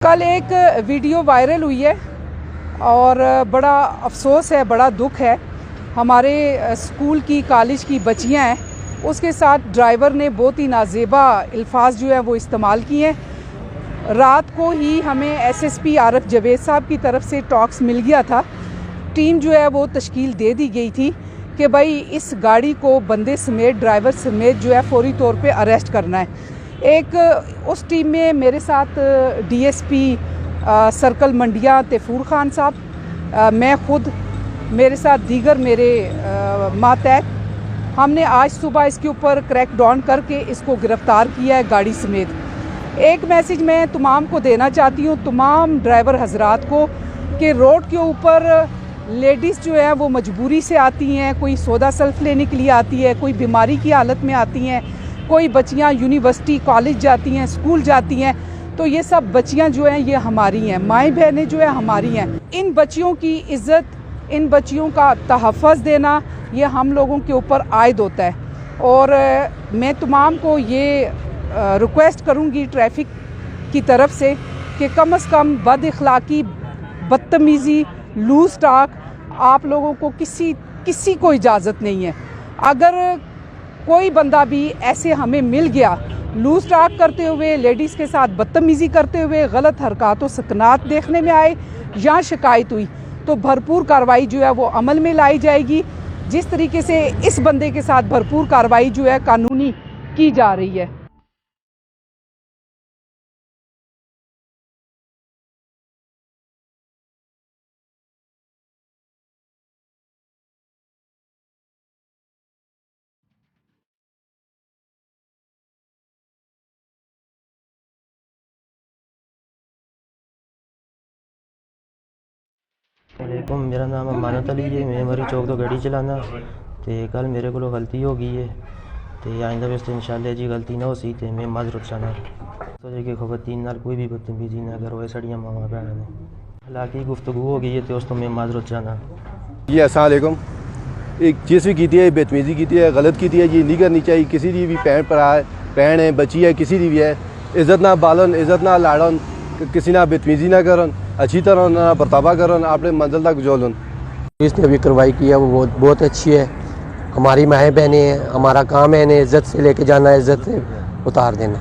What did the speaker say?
कल एक video viral हुई है और बड़ा अफसोस है, बड़ा दुख है। हमारे स्कूल की कॉलेज की बच्चियां हैं, उसके साथ ड्राइवर ने बहुत ही नाजेबा अल्फाज जो है वो इस्तेमाल किए हैं। रात को ही हमें एसएसपी आरिफ जवेद साहब की तरफ से टॉक्स मिल गया था। टीम जो है वो तश्कील दे दी गई थी कि भाई इस गाड़ी को बंदे समेत, ड्राइवर समेत जो है फौरी तौर पे अरेस्ट करना है। एक उस टीम में मेरे साथ डीएसपी सर्कल मंडिया तैफूर खान साहब, मैं ख़ुद, मेरे साथ दीगर मेरे मातहत, हमने आज सुबह इसके ऊपर क्रैक डाउन करके इसको गिरफ़्तार किया है गाड़ी समेत। एक मैसेज मैं तमाम को देना चाहती हूँ, तमाम ड्राइवर हजरात को, कि रोड के ऊपर लेडीज़ जो है वो मजबूरी से आती हैं, कोई सौदा सल्फ लेने के लिए आती है, कोई बीमारी की हालत में आती हैं, कोई बच्चियां यूनिवर्सिटी कॉलेज जाती हैं, स्कूल जाती हैं। तो ये सब बच्चियां जो हैं ये हमारी हैं, माएँ बहनें जो है हमारी हैं। इन बच्चियों की इज़्ज़त, इन बच्चियों का तहफ़्फ़ुज़ देना ये हम लोगों के ऊपर आयद होता है। और मैं तमाम को ये रिक्वेस्ट करूँगी ट्रैफिक की तरफ से कि कम से कम बद अखलाक़ी, बदतमीज़ी, लूज़ टॉक आप लोगों को किसी को इजाज़त नहीं है। अगर कोई बंदा भी ऐसे हमें मिल गया लूज़ टॉक करते हुए, लेडीज़ के साथ बदतमीज़ी करते हुए, गलत हरकत व सकनात देखने में आए या शिकायत हुई, तो भरपूर कार्रवाई जो है वो अमल में लाई जाएगी। जिस तरीके से इस बंदे के साथ भरपूर कार्रवाई जो है कानूनी की जा रही है। वालेकुम, मेरा नाम अमानत अली है। मैं मरी चौक तो गाड़ी चलाना तो कल मेरे को गलती हो गई है तो आइंदा वास्ते इंशाल्लाह जी गलती ना हो सी तो मैं माजरत चाहना सोचे कि खवतीन नाल कोई भी बदतमीजी ना करो। ये साड़ियाँ मावा भैन ने हालांकि गुफ्तगू हो गई है तो उस तो मैं माजरत चाहना। जी अस्सलाम वालेकुम। एक चीज़ भी की है, बदतमीजी की है, गलत की है, ये नहीं करनी चाहिए। किसी की भी भैन है, बच्ची है, किसी की भी है, इज़्ज़त ना बालन, इज़्ज़त ना लाड़न, किसी ना बदतमीजी ना करन, अच्छी तरह ना बर्तावा करन, अपने मंजिल तक जोलन। इसने अभी कार्रवाई की है वो बहुत अच्छी है। हमारी माएँ बहनें हैं, हमारा काम है इन्हें इज़्ज़त से लेके जाना, इज़्ज़त से उतार देना।